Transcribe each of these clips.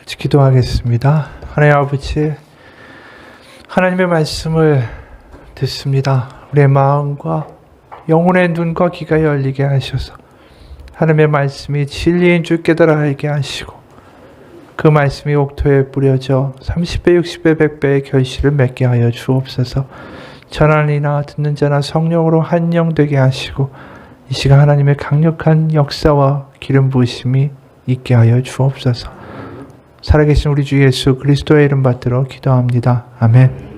기도하겠습니다. 하나님 아버지, 하나님의 말씀을 듣습니다. 우리의 마음과 영혼의 눈과 귀가 열리게 하셔서 하나님의 말씀이 진리인 줄 깨달아 알게 하시고 그 말씀이 옥토에 뿌려져 30배, 60배, 100배의 결실을 맺게 하여 주옵소서. 전하니나 듣는 자나 성령으로 한영되게 하시고 이 시간 하나님의 강력한 역사와 기름 부으심이 있게 하여 주옵소서. 살아계신 우리 주 예수 그리스도의 이름 받들어 기도합니다. 아멘.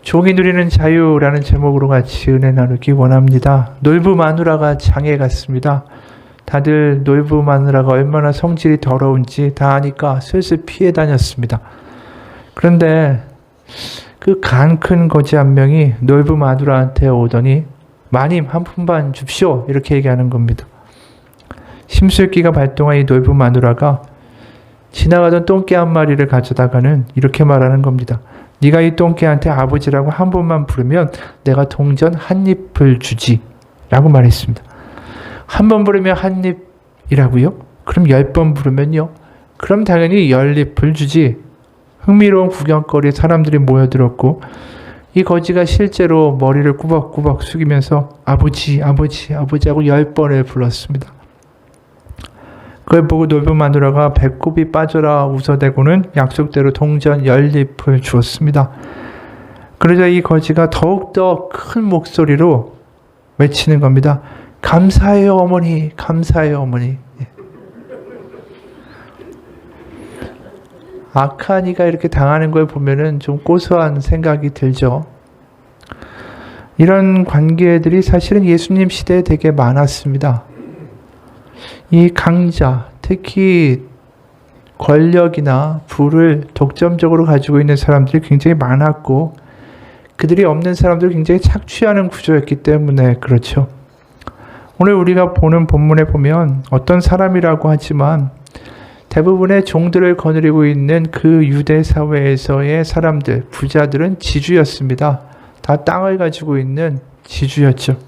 종이 누리는 자유라는 제목으로 같이 은혜 나누기 원합니다. 놀부 마누라가 장에 갔습니다. 다들 놀부 마누라가 얼마나 성질이 더러운지 다 아니까 슬슬 피해 다녔습니다. 그런데 그 간 큰 거지 한 명이 놀부 마누라한테 오더니 마님 한 푼만 줍시오 이렇게 얘기하는 겁니다. 심술기가 발동한 이 놀부 마누라가 지나가던 똥개 한 마리를 가져다가는 이렇게 말하는 겁니다. 네가 이 똥개한테 아버지라고 한 번만 부르면 내가 동전 한 입을 주지 라고 말했습니다. 한 번 부르면 한 입이라고요? 그럼 10번 부르면요? 그럼 당연히 10입을 주지. 흥미로운 구경거리에 사람들이 모여들었고 이 거지가 실제로 머리를 꾸벅꾸벅 숙이면서 아버지 아버지 아버지 하고 10번을 불렀습니다. 그걸 보고 놀부 마누라가 배꼽이 빠져라 웃어대고는 약속대로 동전 10입을 주었습니다. 그러자 이 거지가 더욱더 큰 목소리로 외치는 겁니다. 감사해요 어머니, 감사해요 어머니. 악한 이가 이렇게 당하는 걸 보면은 좀 고소한 생각이 들죠. 이런 관계들이 사실은 예수님 시대에 되게 많았습니다. 이 강자, 특히 권력이나 부를 독점적으로 가지고 있는 사람들이 굉장히 많았고 그들이 없는 사람들을 굉장히 착취하는 구조였기 때문에 그렇죠. 오늘 우리가 보는 본문에 보면 어떤 사람이라고 하지만 대부분의 종들을 거느리고 있는 그 유대 사회에서의 사람들, 부자들은 지주였습니다. 다 땅을 가지고 있는 지주였죠.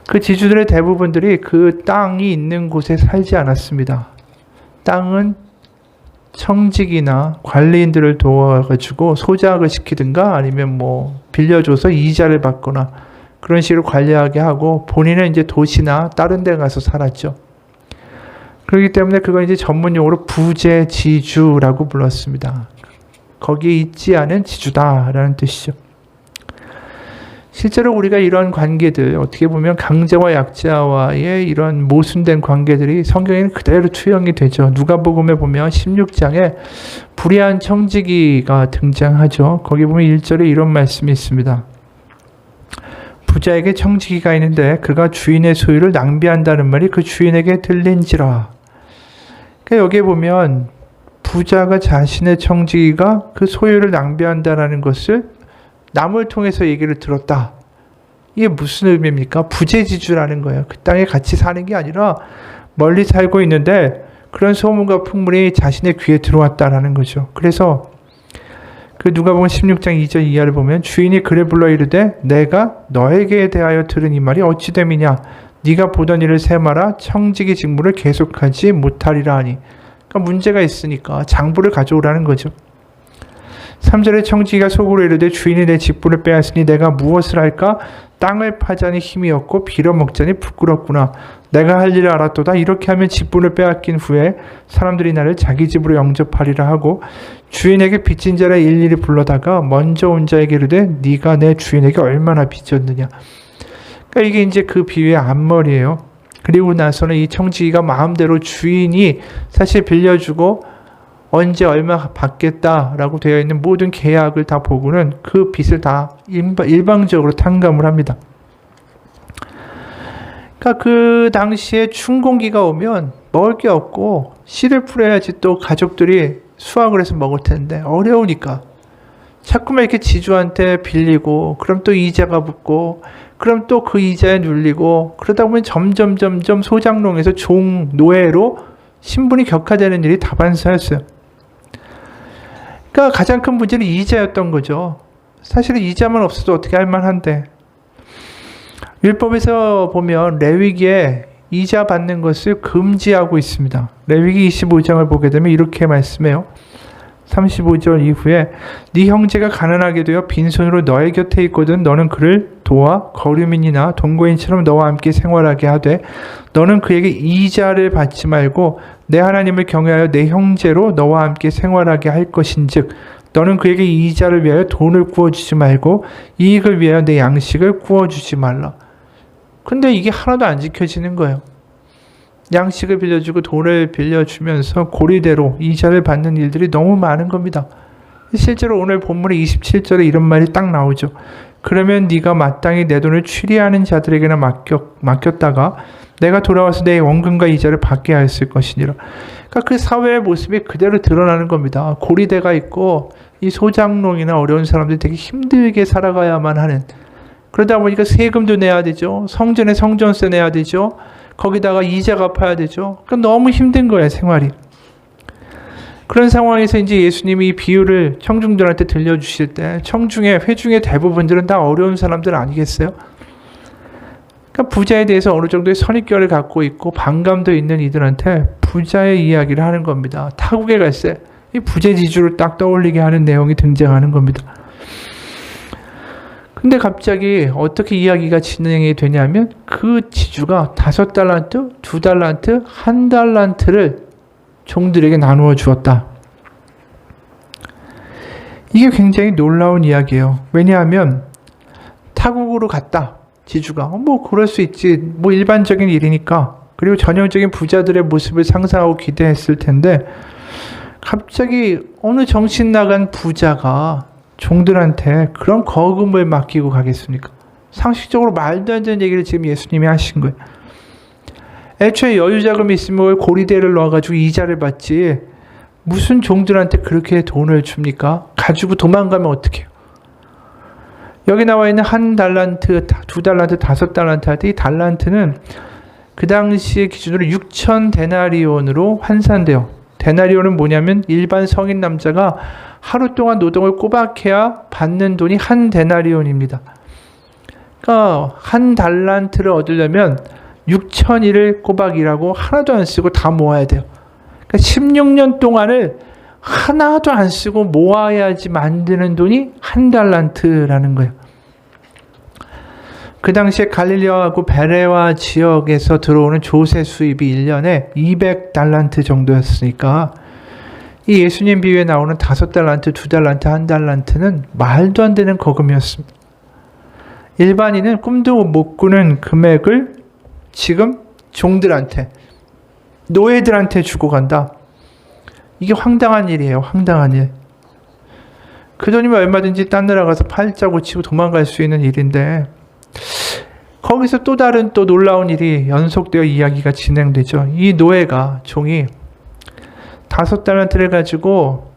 그 지주들의 대부분들이 그 땅이 있는 곳에 살지 않았습니다. 땅은 청직이나 관리인들을 도와가지고 소작을 시키든가 아니면 빌려줘서 이자를 받거나 그런 식으로 관리하게 하고 본인은 이제 도시나 다른 데 가서 살았죠. 그렇기 때문에 그걸 이제 전문용어로 부재지주라고 불렀습니다. 거기에 있지 않은 지주다라는 뜻이죠. 실제로 우리가 이런 관계들, 어떻게 보면 강자와 약자와의 이런 모순된 관계들이 성경에는 그대로 투영이 되죠. 누가복음에 보면 16장에 불의한 청지기가 등장하죠. 거기 보면 1절에 이런 말씀이 있습니다. 부자에게 청지기가 있는데 그가 주인의 소유를 낭비한다는 말이 그 주인에게 들린지라. 그러니까 여기에 보면 부자가 자신의 청지기가 그 소유를 낭비한다는 것을 남을 통해서 얘기를 들었다. 이게 무슨 의미입니까? 부재지주라는 거예요. 그 땅에 같이 사는 게 아니라 멀리 살고 있는데 그런 소문과 풍물이 자신의 귀에 들어왔다라는 거죠. 그래서 그 누가복음 16장 2절 이하를 보면 주인이 그를 불러 이르되 내가 너에게 대하여 들은 이 말이 어찌 됨이냐 네가 보던 일을 세마라 청지기 직무를 계속하지 못하리라 하니. 그러니까 문제가 있으니까 장부를 가져오라는 거죠. 3절에 청지기가 속으로 이르되 주인이 내 직분을 빼앗으니 내가 무엇을 할까? 땅을 파자니 힘이 없고 빌어먹자니 부끄럽구나. 내가 할 일을 알았도다. 이렇게 하면 직분을 빼앗긴 후에 사람들이 나를 자기 집으로 영접하리라 하고 주인에게 빚진 자를 일일이 불러다가 먼저 온 자에게 이르되 네가 내 주인에게 얼마나 빚졌느냐. 그러니까 이게 이제 그 비유의 앞머리예요. 그리고 나서는 이 청지기가 마음대로 주인이 사실 빌려주고 언제 얼마 받겠다라고 되어 있는 모든 계약을 다 보고는 그 빚을 다 일방적으로 탕감을 합니다. 그러니까 그 당시에 춘공기가 오면 먹을 게 없고 씨를 풀어야지 또 가족들이 수확을 해서 먹을 텐데 어려우니까 자꾸만 이렇게 지주한테 빌리고 그럼 또 이자가 붙고 그럼 또 그 이자에 눌리고 그러다 보면 점점 소장농에서 종, 노예로 신분이 격화되는 일이 다반사였어요. 그러니까 가장 큰 문제는 이자였던 거죠. 사실은 이자만 없어도 어떻게 할 만한데 율법에서 보면 레위기에 이자 받는 것을 금지하고 있습니다. 레위기 25장을 보게 되면 이렇게 말씀해요. 35절 이후에 네 형제가 가난하게 되어 빈손으로 너의 곁에 있거든 너는 그를 도와 거류민이나 동거인처럼 너와 함께 생활하게 하되 너는 그에게 이자를 받지 말고 내 하나님을 경외하여 내 형제로 너와 함께 생활하게 할 것인즉 너는 그에게 이자를 위하여 돈을 구워주지 말고 이익을 위하여 내 양식을 구워주지 말라. 근데 이게 하나도 안 지켜지는 거예요. 양식을 빌려주고 돈을 빌려주면서 고리대로 이자를 받는 일들이 너무 많은 겁니다. 실제로 오늘 본문의 27절에 이런 말이 딱 나오죠. 그러면 네가 마땅히 내 돈을 취리하는 자들에게나 맡겼다가 내가 돌아와서 내 원금과 이자를 받게 하였을 것이니라. 그러니까 그 사회의 모습이 그대로 드러나는 겁니다. 고리대가 있고 이 소장농이나 어려운 사람들이 되게 힘들게 살아가야만 하는, 그러다 보니까 세금도 내야 되죠. 성전에 성전세 내야 되죠. 거기다가 이자 갚아야 되죠. 그러니까 너무 힘든 거예요, 생활이. 그런 상황에서 이제 예수님이 이 비유를 청중들한테 들려주실 때 청중의 회중의 대부분들은 다 어려운 사람들 아니겠어요? 그러니까 부자에 대해서 어느 정도의 선입견을 갖고 있고 반감도 있는 이들한테 부자의 이야기를 하는 겁니다. 타국에 갈새 이 부재지주를 딱 떠올리게 하는 내용이 등장하는 겁니다. 근데 갑자기 어떻게 이야기가 진행이 되냐면 그 지주가 5달란트, 2달란트, 1달란트를 종들에게 나누어 주었다. 이게 굉장히 놀라운 이야기예요. 왜냐하면 타국으로 갔다. 지주가. 뭐 그럴 수 있지. 뭐 일반적인 일이니까. 그리고 전형적인 부자들의 모습을 상상하고 기대했을 텐데 갑자기 어느 정신 나간 부자가 종들한테 그런 거금을 맡기고 가겠습니까? 상식적으로 말도 안 되는 얘기를 지금 예수님이 하신 거예요. 애초에 여유자금이 있으면 고리대를 넣어가지고 이자를 받지 무슨 종들한테 그렇게 돈을 줍니까? 가지고 도망가면 어떡해요? 여기 나와 있는 1달란트, 2달란트, 5달란트, 이 달란트는 그 당시의 기준으로 6천 데나리온으로 환산돼요. 데나리온은 뭐냐면 일반 성인 남자가 하루 동안 노동을 꼬박 해야 받는 돈이 1데나리온입니다. 그러니까 1달란트를 얻으려면 6천일을 꼬박 일하고 하나도 안 쓰고 다 모아야 돼요. 그러니까 16년 동안을 하나도 안 쓰고 모아야지 만드는 돈이 1달란트라는 거예요. 그 당시에 갈릴리하고 베레와 지역에서 들어오는 조세 수입이 1년에 200달란트 정도였으니까 이 예수님 비유에 나오는 5달란트, 2달란트, 1달란트는 말도 안 되는 거금이었습니다. 일반인은 꿈도 못 꾸는 금액을 지금 종들한테, 노예들한테 주고 간다. 이게 황당한 일이에요. 황당한 일. 그 돈이면 얼마든지 딴 나라 가서 팔자 고치고 도망갈 수 있는 일인데 거기서 또 다른 또 놀라운 일이 연속되어 이야기가 진행되죠. 이 노예가, 종이 5달란트를 가지고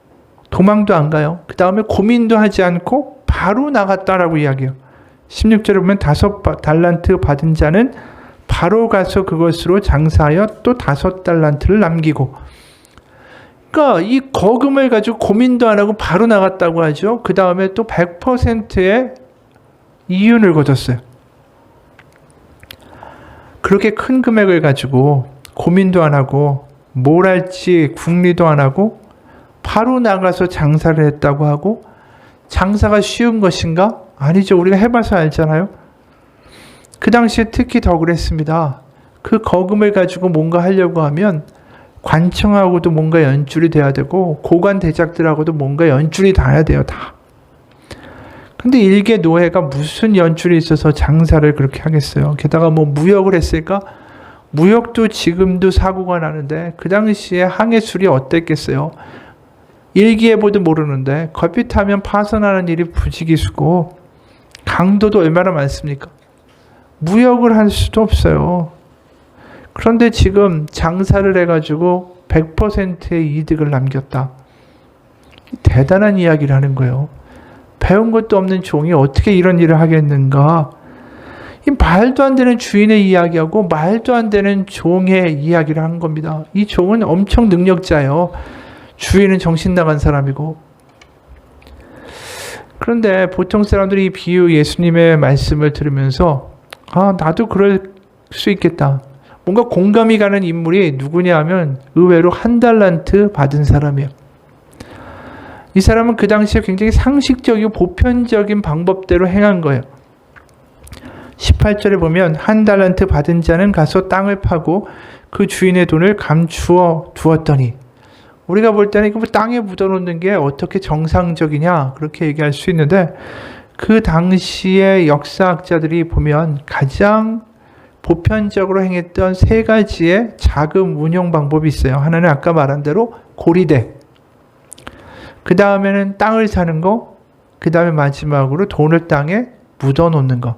도망도 안 가요. 그 다음에 고민도 하지 않고 바로 나갔다라고 이야기해요. 16절에 보면 5달란트 받은 자는 바로 가서 그것으로 장사하여 또 5달란트를 남기고, 그러니까 이 거금을 가지고 고민도 안 하고 바로 나갔다고 하죠. 그 다음에 또 100%의 이윤을 거뒀어요. 그렇게 큰 금액을 가지고 고민도 안 하고 뭘 할지 궁리도 안 하고 바로 나가서 장사를 했다고 하고, 장사가 쉬운 것인가? 아니죠. 우리가 해봐서 알잖아요. 그 당시에 특히 더 그랬습니다. 그 거금을 가지고 뭔가 하려고 하면 관청하고도 뭔가 연줄이 돼야 되고 고관 대작들하고도 뭔가 연줄이 닿아야 돼요. 다. 근데 일개 노예가 무슨 연줄이 있어서 장사를 그렇게 하겠어요. 게다가 뭐 무역을 했을까? 무역도 지금도 사고가 나는데 그 당시에 항해술이 어땠겠어요? 일기예보도 모르는데 커피 타면 파손하는 일이 부지기수고 강도도 얼마나 많습니까? 무역을 할 수도 없어요. 그런데 지금 장사를 해가지고 100%의 이득을 남겼다. 대단한 이야기를 하는 거예요. 배운 것도 없는 종이 어떻게 이런 일을 하겠는가? 이 말도 안 되는 주인의 이야기하고 말도 안 되는 종의 이야기를 한 겁니다. 이 종은 엄청 능력자예요. 주인은 정신 나간 사람이고. 그런데 보통 사람들이 이 비유 예수님의 말씀을 들으면서 나도 그럴 수 있겠다. 뭔가 공감이 가는 인물이 누구냐 하면 의외로 한 달란트 받은 사람이에요. 이 사람은 그 당시에 굉장히 상식적이고 보편적인 방법대로 행한 거예요. 18절에 보면 한 달란트 받은 자는 가서 땅을 파고 그 주인의 돈을 감추어 두었더니, 우리가 볼 때는 이거 뭐 땅에 묻어놓는 게 어떻게 정상적이냐 그렇게 얘기할 수 있는데, 그 당시의 역사학자들이 보면 가장 보편적으로 행했던 세 가지의 자금 운용 방법이 있어요. 하나는 아까 말한 대로 고리대, 그 다음에는 땅을 사는 거, 그 다음에 마지막으로 돈을 땅에 묻어놓는 거.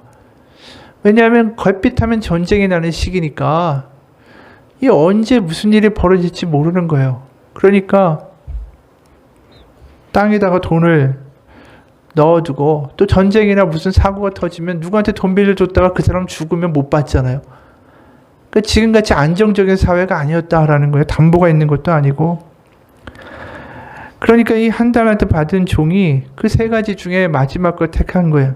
왜냐하면 걸핏하면 전쟁이 나는 시기니까 이 언제 무슨 일이 벌어질지 모르는 거예요. 그러니까 땅에다가 돈을 넣어두고, 또 전쟁이나 무슨 사고가 터지면 누구한테 돈 빌려줬다가 그 사람 죽으면 못 받잖아요. 그러니까 지금같이 안정적인 사회가 아니었다라는 거예요. 담보가 있는 것도 아니고. 그러니까 이 한 달란트 받은 종이 그 세 가지 중에 마지막 걸 택한 거예요.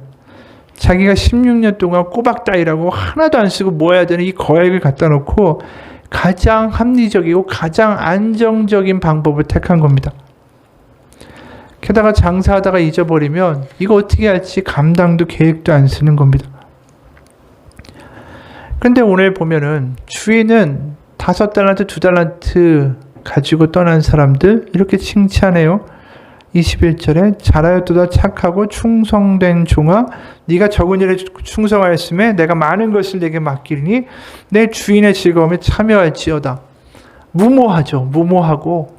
자기가 16년 동안 꼬박 따위라고 하나도 안 쓰고 모아야 되는 이 거액을 갖다 놓고 가장 합리적이고 가장 안정적인 방법을 택한 겁니다. 게다가 장사하다가 잊어버리면 이거 어떻게 할지 감당도 계획도 안 쓰는 겁니다. 그런데 오늘 보면은 주인은 5달란트, 2달란트 가지고 떠난 사람들 이렇게 칭찬해요. 21절에 잘하였도다 착하고 충성된 종아, 네가 적은 일에 충성하였음에 내가 많은 것을 내게 맡기리니 내 주인의 즐거움에 참여할지어다. 무모하죠. 무모하고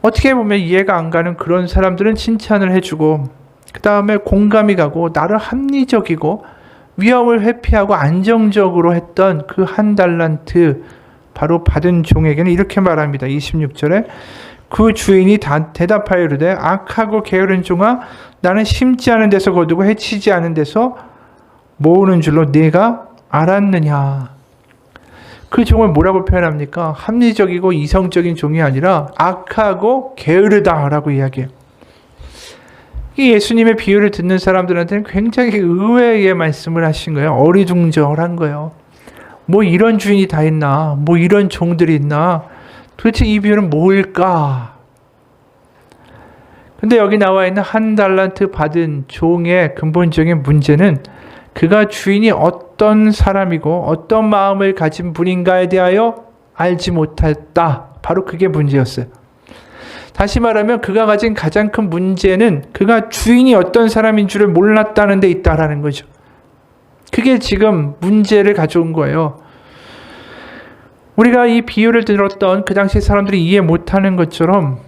어떻게 보면 이해가 안 가는 그런 사람들은 칭찬을 해주고, 그 다음에 공감이 가고 나를 합리적이고 위험을 회피하고 안정적으로 했던 그 한 달란트 바로 받은 종에게는 이렇게 말합니다. 26절에 그 주인이 대답하여 이르되 악하고 게으른 종아, 나는 심지 않은 데서 거두고 해치지 않은 데서 모으는 줄로 네가 알았느냐. 그 종을 뭐라고 표현합니까? 합리적이고 이성적인 종이 아니라 악하고 게으르다라고 이야기해요. 이 예수님의 비유를 듣는 사람들한테는 굉장히 의외의 말씀을 하신 거예요. 어리둥절한 거예요. 뭐 이런 주인이 다 있나? 뭐 이런 종들이 있나? 도대체 이 비유는 뭘까? 근데 여기 나와 있는 한 달란트 받은 종의 근본적인 문제는 그가 주인이 어떤 사람이고 어떤 마음을 가진 분인가에 대하여 알지 못했다. 바로 그게 문제였어요. 다시 말하면 그가 가진 가장 큰 문제는 그가 주인이 어떤 사람인 줄을 몰랐다는 데 있다라는 거죠. 그게 지금 문제를 가져온 거예요. 우리가 이 비유를 들었던 그 당시 사람들이 이해 못하는 것처럼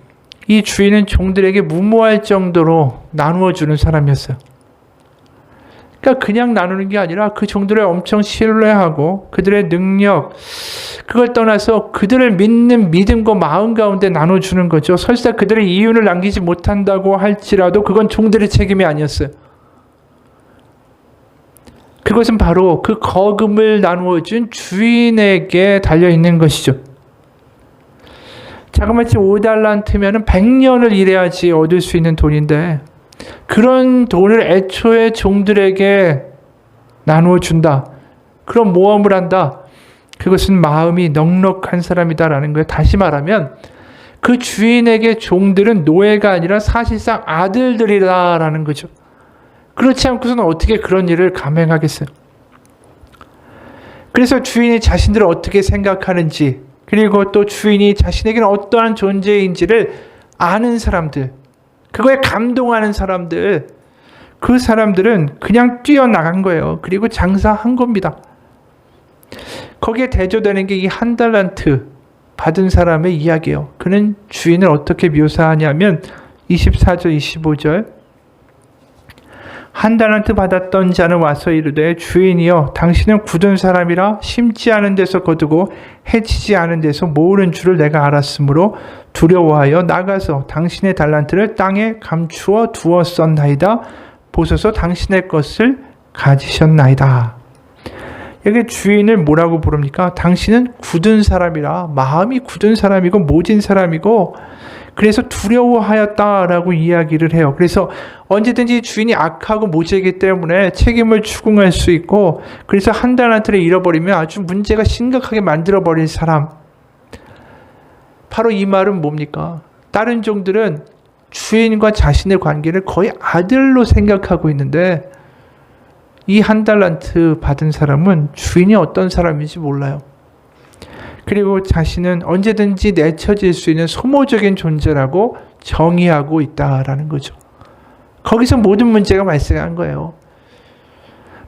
이 주인은 종들에게 무모할 정도로 나누어 주는 사람이었어요. 그러니까 그냥 나누는 게 아니라 그 종들을 엄청 신뢰하고 그들의 능력, 그걸 떠나서 그들을 믿는 믿음과 마음 가운데 나눠주는 거죠. 설사 그들의 이윤을 남기지 못한다고 할지라도 그건 종들의 책임이 아니었어요. 그것은 바로 그 거금을 나누어준 주인에게 달려있는 것이죠. 자그마치 5달란트면 100년을 일해야지 얻을 수 있는 돈인데 그런 돈을 애초에 종들에게 나누어준다. 그런 모험을 한다. 그것은 마음이 넉넉한 사람이다라는 거예요. 다시 말하면 그 주인에게 종들은 노예가 아니라 사실상 아들들이라는 거죠. 그렇지 않고서는 어떻게 그런 일을 감행하겠어요? 그래서 주인이 자신들을 어떻게 생각하는지, 그리고 또 주인이 자신에게는 어떠한 존재인지를 아는 사람들, 그거에 감동하는 사람들, 그 사람들은 그냥 뛰어나간 거예요. 그리고 장사한 겁니다. 거기에 대조되는 게 이 한 달란트 받은 사람의 이야기예요. 그는 주인을 어떻게 묘사하냐면 24절, 25절 한 달란트 받았던 자는 와서 이르되 주인이여 당신은 굳은 사람이라 심지 않은 데서 거두고 해치지 않은 데서 모으는 줄을 내가 알았으므로 두려워하여 나가서 당신의 달란트를 땅에 감추어 두었었나이다. 보소서 당신의 것을 가지셨나이다. 여기 주인을 뭐라고 부릅니까? 당신은 굳은 사람이라, 마음이 굳은 사람이고 모진 사람이고 그래서 두려워하였다라고 이야기를 해요. 그래서 언제든지 주인이 악하고 모질이기 때문에 책임을 추궁할 수 있고, 그래서 한 달란트를 잃어버리면 아주 문제가 심각하게 만들어버릴 사람. 바로 이 말은 뭡니까? 다른 종들은 주인과 자신의 관계를 거의 아들로 생각하고 있는데, 이 한 달란트 받은 사람은 주인이 어떤 사람인지 몰라요. 그리고 자신은 언제든지 내쳐질 수 있는 소모적인 존재라고 정의하고 있다라는 거죠. 거기서 모든 문제가 발생한 거예요.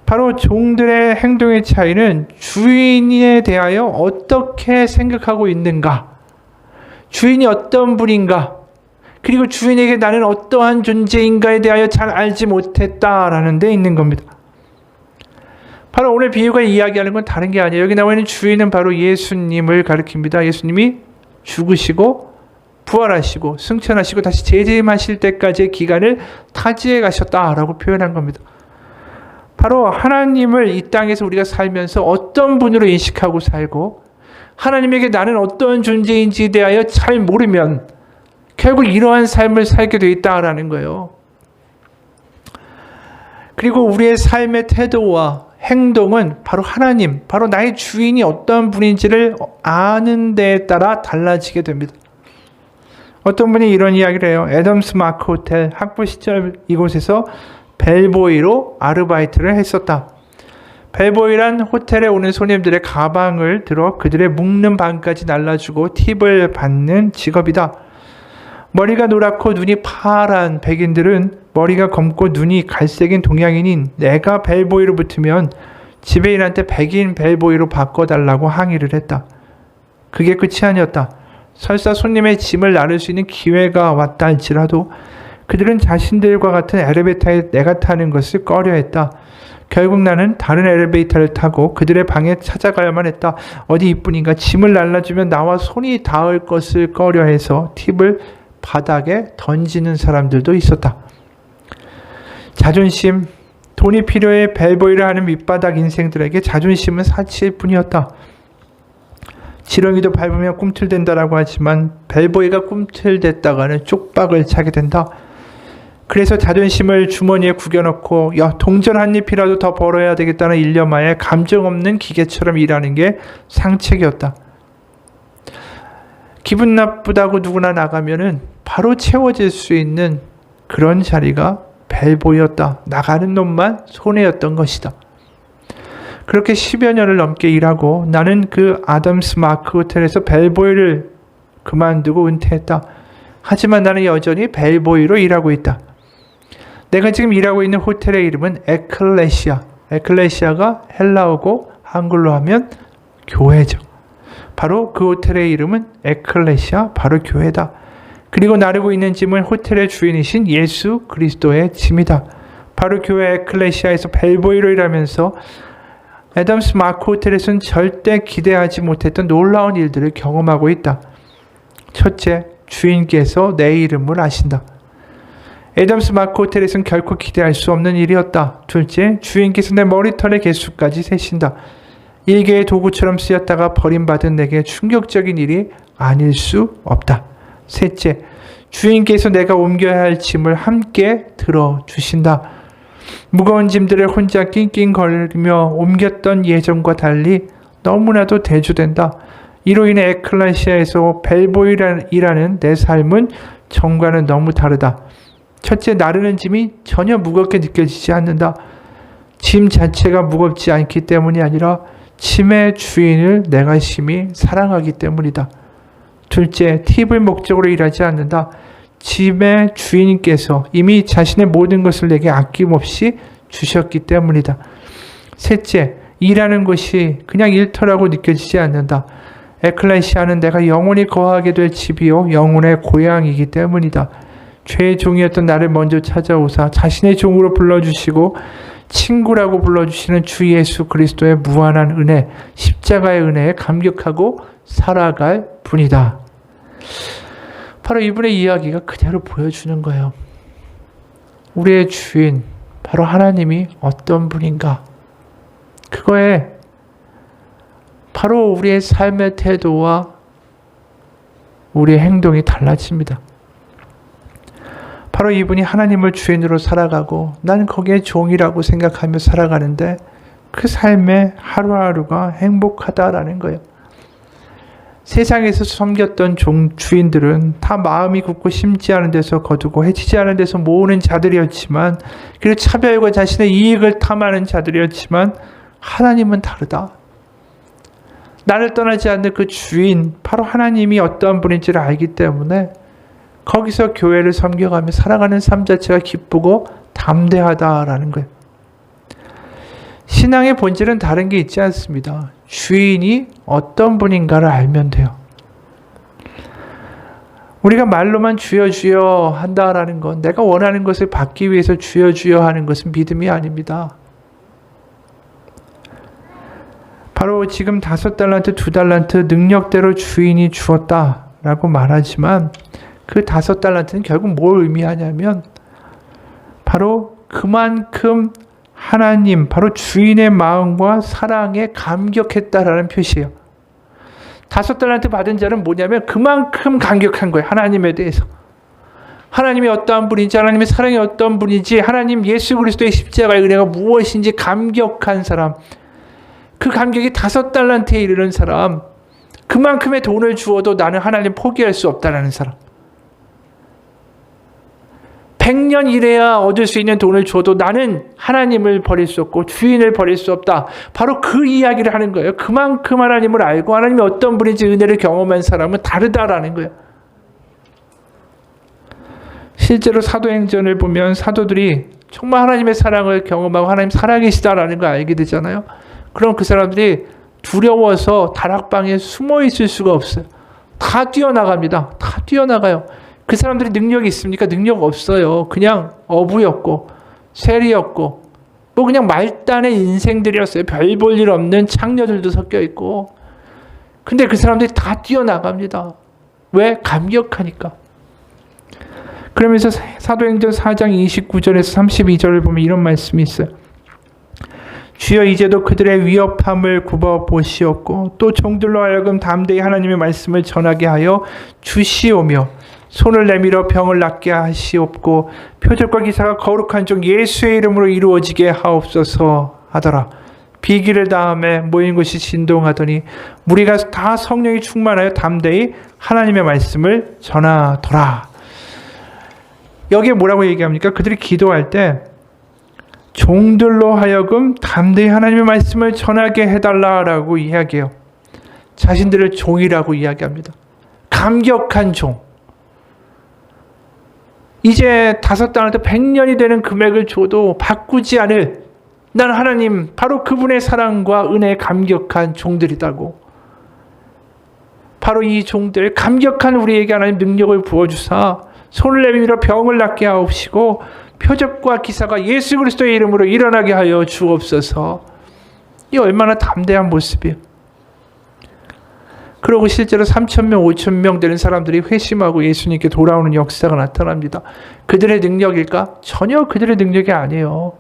바로 종들의 행동의 차이는 주인에 대하여 어떻게 생각하고 있는가, 주인이 어떤 분인가, 그리고 주인에게 나는 어떠한 존재인가에 대하여 잘 알지 못했다라는 데 있는 겁니다. 바로 오늘 비유가 이야기하는 건 다른 게 아니에요. 여기 나와 있는 주인은 바로 예수님을 가리킵니다. 예수님이 죽으시고 부활하시고 승천하시고 다시 재림하실 때까지의 기간을 타지해 가셨다라고 표현한 겁니다. 바로 하나님을 이 땅에서 우리가 살면서 어떤 분으로 인식하고 살고, 하나님에게 나는 어떤 존재인지에 대하여 잘 모르면 결국 이러한 삶을 살게 돼 있다라는 거예요. 그리고 우리의 삶의 태도와 행동은 바로 하나님, 바로 나의 주인이 어떤 분인지를 아는 데에 따라 달라지게 됩니다. 어떤 분이 이런 이야기를 해요. 애덤스 마크 호텔 학부 시절 이곳에서 벨보이로 아르바이트를 했었다. 벨보이란 호텔에 오는 손님들의 가방을 들어 그들의 묵는 방까지 날라주고 팁을 받는 직업이다. 머리가 노랗고 눈이 파란 백인들은 머리가 검고 눈이 갈색인 동양인인 내가 벨보이로 붙으면 지배인한테 백인 벨보이로 바꿔달라고 항의를 했다. 그게 끝이 아니었다. 설사 손님의 짐을 나를 수 있는 기회가 왔다 할지라도 그들은 자신들과 같은 엘리베이터에 내가 타는 것을 꺼려했다. 결국 나는 다른 엘리베이터를 타고 그들의 방에 찾아가야만 했다. 어디 이뿐인가 짐을 날라주면 나와 손이 닿을 것을 꺼려해서 팁을 바닥에 던지는 사람들도 있었다. 자존심, 돈이 필요해 벨보이를 하는 밑바닥 인생들에게 자존심은 사치일 뿐이었다. 지렁이도 밟으면 꿈틀댄다라고 하지만 벨보이가 꿈틀댔다가는 쪽박을 차게 된다. 그래서 자존심을 주머니에 구겨넣고 동전 한 입이라도 더 벌어야 되겠다는 일념하에 감정 없는 기계처럼 일하는 게 상책이었다. 기분 나쁘다고 누구나 나가면은 바로 채워질 수 있는 그런 자리가 벨보이였다. 나가는 놈만 손해였던 것이다. 그렇게 10여 년을 넘게 일하고 나는 그 아담스 마크 호텔에서 벨보이를 그만두고 은퇴했다. 하지만 나는 여전히 벨보이로 일하고 있다. 내가 지금 일하고 있는 호텔의 이름은 에클레시아. 에클레시아가 헬라어고 한글로 하면 교회죠. 바로 그 호텔의 이름은 에클레시아, 바로 교회다. 그리고 나르고 있는 짐은 호텔의 주인이신 예수 그리스도의 짐이다. 바로 교회 에클레시아에서 벨보이로 일하면서 애덤스 마크 호텔에서는 절대 기대하지 못했던 놀라운 일들을 경험하고 있다. 첫째, 주인께서 내 이름을 아신다. 애덤스 마크 호텔에서는 결코 기대할 수 없는 일이었다. 둘째, 주인께서 내 머리털의 개수까지 세신다. 일개의 도구처럼 쓰였다가 버림받은 내게 충격적인 일이 아닐 수 없다. 셋째, 주인께서 내가 옮겨야 할 짐을 함께 들어주신다. 무거운 짐들을 혼자 낑낑거리며 옮겼던 예전과 달리 너무나도 대조된다. 이로 인해 에클레시아에서 벨보이라는 내 삶은 전과는 너무 다르다. 첫째, 나르는 짐이 전혀 무겁게 느껴지지 않는다. 짐 자체가 무겁지 않기 때문이 아니라 짐의 주인을 내가 심히 사랑하기 때문이다. 둘째, 팁을 목적으로 일하지 않는다. 짐의 주인께서 이미 자신의 모든 것을 내게 아낌없이 주셨기 때문이다. 셋째, 일하는 것이 그냥 일터라고 느껴지지 않는다. 에클레시아는 내가 영원히 거하게 될 집이요 영혼의 고향이기 때문이다. 죄의 종이었던 나를 먼저 찾아오사 자신의 종으로 불러주시고 친구라고 불러주시는 주 예수 그리스도의 무한한 은혜, 십자가의 은혜에 감격하고 살아갈 분이다. 바로 이분의 이야기가 그대로 보여주는 거예요. 우리의 주인, 바로 하나님이 어떤 분인가. 그거에 바로 우리의 삶의 태도와 우리의 행동이 달라집니다. 바로 이분이 하나님을 주인으로 살아가고 나는 거기에 종이라고 생각하며 살아가는데 그 삶의 하루하루가 행복하다라는 거예요. 세상에서 섬겼던 주인들은 다 마음이 굳고 심지 않은 데서 거두고 해치지 않은 데서 모으는 자들이었지만, 그리고 차별과 자신의 이익을 탐하는 자들이었지만, 하나님은 다르다. 나를 떠나지 않는 그 주인, 바로 하나님이 어떠한 분인지를 알기 때문에 거기서 교회를 섬겨가며 살아가는 삶 자체가 기쁘고 담대하다라는 거예요. 신앙의 본질은 다른 게 있지 않습니다. 주인이 어떤 분인가를 알면 돼요. 우리가 말로만 주여 주여 한다라는 건, 내가 원하는 것을 받기 위해서 주여 주여 하는 것은 믿음이 아닙니다. 바로 지금 5달란트, 2달란트 능력대로 주인이 주었다라고 말하지만 그 5달란트는 결국 뭘 의미하냐면 바로 그만큼 하나님, 바로 주인의 마음과 사랑에 감격했다라는 표시예요. 5달란트 받은 자는 뭐냐면 그만큼 감격한 거예요. 하나님에 대해서. 하나님이 어떠한 분인지, 하나님의 사랑이 어떤 분인지, 하나님 예수 그리스도의 십자가의 은혜가 무엇인지 감격한 사람. 그 감격이 5달란트에 이르는 사람. 그만큼의 돈을 주어도 나는 하나님 포기할 수 없다라는 사람. 100년 일해야 얻을 수 있는 돈을 줘도 나는 하나님을 버릴 수 없고 주인을 버릴 수 없다. 바로 그 이야기를 하는 거예요. 그만큼 하나님을 알고 하나님이 어떤 분인지 은혜를 경험한 사람은 다르다라는 거예요. 실제로 사도행전을 보면 사도들이 정말 하나님의 사랑을 경험하고 하나님 살아계시다라는 걸 알게 되잖아요. 그럼 그 사람들이 두려워서 다락방에 숨어 있을 수가 없어요. 다 뛰어나갑니다. 다 뛰어나가요. 그 사람들이 능력이 있습니까? 능력 없어요. 그냥 어부였고 세리였고 뭐 그냥 말단의 인생들이었어요. 별 볼 일 없는 창녀들도 섞여 있고. 근데 그 사람들이 다 뛰어나갑니다. 왜? 감격하니까. 그러면서 사도행전 4장 29절에서 32절을 보면 이런 말씀이 있어요. 주여 이제도 그들의 위협함을 굽어보시옵고 또 종들로 하여금 담대히 하나님의 말씀을 전하게 하여 주시오며 손을 내밀어 병을 낫게 하시옵고 표적과 기사가 거룩한 종 예수의 이름으로 이루어지게 하옵소서 하더라. 비기를 다음에 모인 것이 진동하더니 무리가 다 성령이 충만하여 담대히 하나님의 말씀을 전하더라. 여기에 뭐라고 얘기합니까? 그들이 기도할 때 종들로 하여금 담대히 하나님의 말씀을 전하게 해달라라고 이야기해요. 자신들을 종이라고 이야기합니다. 감격한 종. 이제 5달란트 100년이 되는 금액을 줘도 바꾸지 않을, 나는 하나님 바로 그분의 사랑과 은혜에 감격한 종들이다고. 바로 이 종들, 감격한 우리에게 하나님 능력을 부어주사 손을 내밀어 병을 낫게 하옵시고 표적과 기사가 예수 그리스도의 이름으로 일어나게 하여 주옵소서. 이 얼마나 담대한 모습이에요. 그리고 실제로 3,000명, 5,000명 되는 사람들이 회심하고 예수님께 돌아오는 역사가 나타납니다. 그들의 능력일까? 전혀 그들의 능력이 아니에요.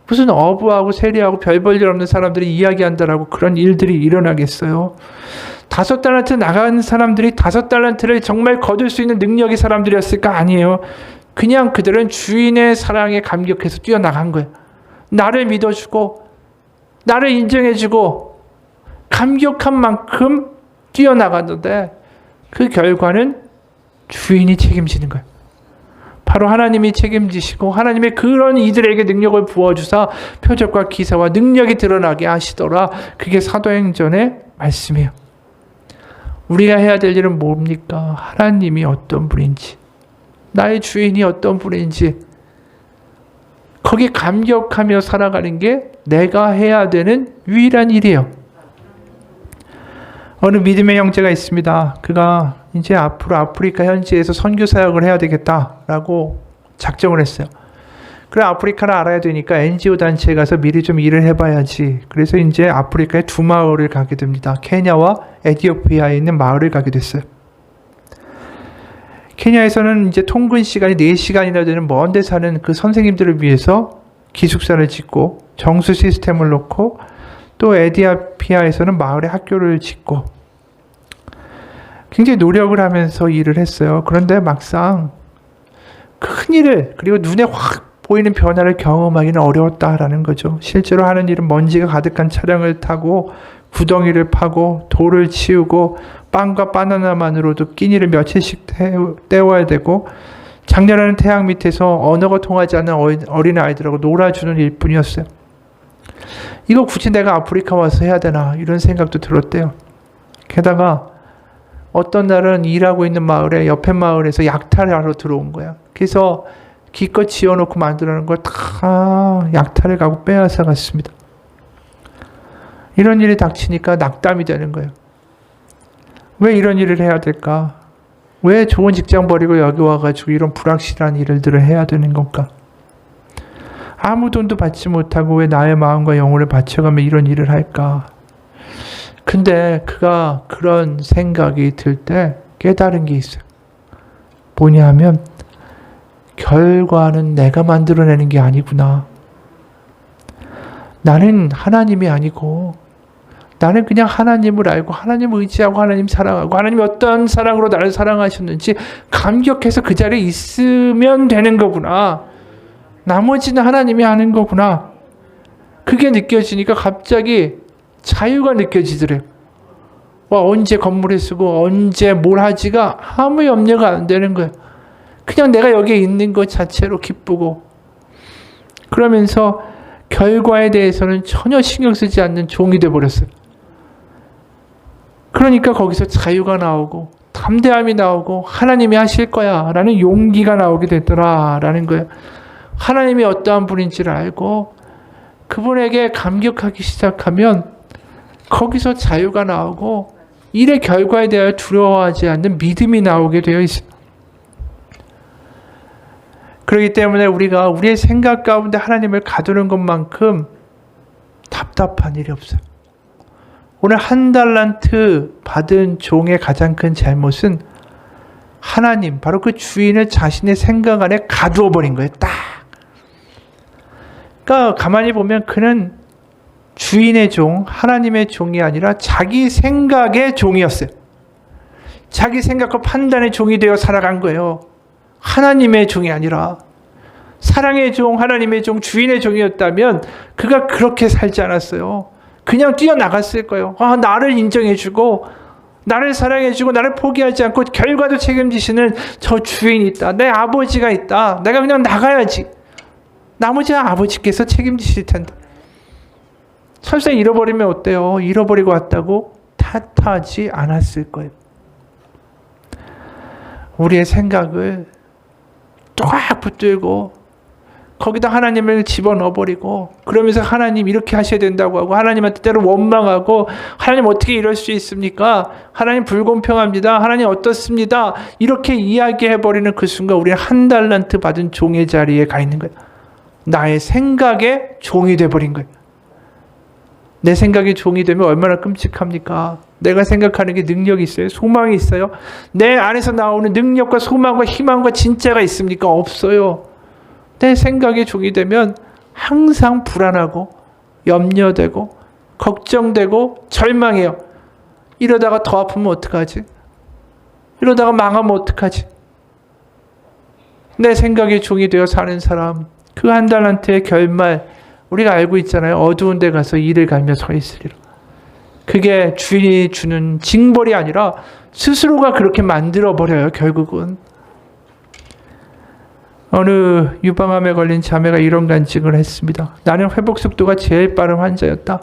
무슨 어부하고 세리하고 별 볼 일 없는 사람들이 이야기한다라고 그런 일들이 일어나겠어요. 5달란트 나간 사람들이 5달란트를 정말 거둘 수 있는 능력의 사람들이었을까? 아니에요. 그냥 그들은 주인의 사랑에 감격해서 뛰어나간 거예요. 나를 믿어주고 나를 인정해주고 감격한 만큼 뛰어나갔는데 그 결과는 주인이 책임지는 거예요. 바로 하나님이 책임지시고 하나님의 그런 이들에게 능력을 부어주사 표적과 기사와 능력이 드러나게 하시더라. 그게 사도행전의 말씀이에요. 우리가 해야 될 일은 뭡니까? 하나님이 어떤 분인지, 나의 주인이 어떤 분인지 거기에 감격하며 살아가는 게 내가 해야 되는 유일한 일이에요. 어느 믿음의 형제가 있습니다. 그가 이제 앞으로 아프리카 현지에서 선교 사역을 해야 되겠다라고 작정을 했어요. 그래 아프리카를 알아야 되니까 NGO 단체에 가서 미리 좀 일을 해봐야지. 그래서 이제 아프리카의 2마을을 가게 됩니다. 케냐와 에티오피아에 있는 마을을 가게 됐어요. 케냐에서는 이제 통근 시간이 4시간이나 되는 먼 데 사는 그 선생님들을 위해서 기숙사를 짓고 정수 시스템을 놓고 또 에티오피아에서는 마을에 학교를 짓고 굉장히 노력을 하면서 일을 했어요. 그런데 막상 큰 일을, 그리고 눈에 확 보이는 변화를 경험하기는 어려웠다라는 거죠. 실제로 하는 일은 먼지가 가득한 차량을 타고 구덩이를 파고 돌을 치우고 빵과 바나나만으로도 끼니를 며칠씩 때워야 되고 장렬하는 태양 밑에서 언어가 통하지 않는 어린 아이들하고 놀아주는 일뿐이었어요. 이거 굳이 내가 아프리카 와서 해야 되나 이런 생각도 들었대요. 게다가 어떤 날은 일하고 있는 마을에 옆에 마을에서 약탈을 하러 들어온 거야. 그래서 기껏 지어놓고 만들어놓은 걸 다 약탈을 가고 빼앗아 갔습니다. 이런 일이 닥치니까 낙담이 되는 거예요. 왜 이런 일을 해야 될까? 왜 좋은 직장 버리고 여기 와가지고 이런 불확실한 일들을 해야 되는 건가? 아무 돈도 받지 못하고 왜 나의 마음과 영혼을 바쳐가며 이런 일을 할까? 근데 그가 그런 생각이 들 때 깨달은 게 있어요. 뭐냐 하면 결과는 내가 만들어내는 게 아니구나. 나는 하나님이 아니고 나는 그냥 하나님을 알고 하나님 의지하고 하나님 사랑하고 하나님이 어떤 사랑으로 나를 사랑하셨는지 감격해서 그 자리에 있으면 되는 거구나. 나머지는 하나님이 하는 거구나. 그게 느껴지니까 갑자기 자유가 느껴지더래요. 와, 언제 건물에 쓰고 언제 뭘 하지가 아무 염려가 안 되는 거예요. 그냥 내가 여기에 있는 것 자체로 기쁘고 그러면서 결과에 대해서는 전혀 신경 쓰지 않는 종이 되어버렸어요. 그러니까 거기서 자유가 나오고 담대함이 나오고 하나님이 하실 거야 라는 용기가 나오게 되더라 라는 거예요. 하나님이 어떠한 분인지를 알고 그분에게 감격하기 시작하면 거기서 자유가 나오고 일의 결과에 대하여 두려워하지 않는 믿음이 나오게 되어 있습니다. 그렇기 때문에 우리가 우리의 생각 가운데 하나님을 가두는 것만큼 답답한 일이 없어요. 오늘 1달란트 받은 종의 가장 큰 잘못은 하나님, 바로 그 주인을 자신의 생각 안에 가두어 버린 거예요. 딱. 그러니까 가만히 보면 그는 주인의 종, 하나님의 종이 아니라 자기 생각의 종이었어요. 자기 생각과 판단의 종이 되어 살아간 거예요. 하나님의 종이 아니라 사랑의 종, 하나님의 종, 주인의 종이었다면 그가 그렇게 살지 않았어요. 그냥 뛰어나갔을 거예요. 나를 인정해주고 나를 사랑해주고 나를 포기하지 않고 결과도 책임지시는 저 주인이 있다. 내 아버지가 있다. 내가 그냥 나가야지. 나머지는 아버지께서 책임지실 텐데. 설사 잃어버리면 어때요? 잃어버리고 왔다고 탓하지 않았을 거예요. 우리의 생각을 쫙 붙들고 거기다 하나님을 집어넣어버리고 그러면서 하나님 이렇게 하셔야 된다고 하고 하나님한테 때로 원망하고 하나님 어떻게 이럴 수 있습니까? 하나님 불공평합니다. 하나님 어떻습니다? 이렇게 이야기해버리는 그 순간 우리는 1달란트 받은 종의 자리에 가 있는 거예요. 나의 생각의 종이 돼버린 거예요. 내 생각의 종이 되면 얼마나 끔찍합니까? 내가 생각하는 게 능력이 있어요? 소망이 있어요? 내 안에서 나오는 능력과 소망과 희망과 진짜가 있습니까? 없어요. 내 생각의 종이 되면 항상 불안하고 염려되고 걱정되고 절망해요. 이러다가 더 아프면 어떡하지? 이러다가 망하면 어떡하지? 내 생각의 종이 되어 사는 사람, 그 1달란트의 결말 우리가 알고 있잖아요. 어두운 데 가서 이를 갈며 서 있으리라. 그게 주인이 주는 징벌이 아니라 스스로가 그렇게 만들어버려요. 결국은. 어느 유방암에 걸린 자매가 이런 간증을 했습니다. 나는 회복 속도가 제일 빠른 환자였다.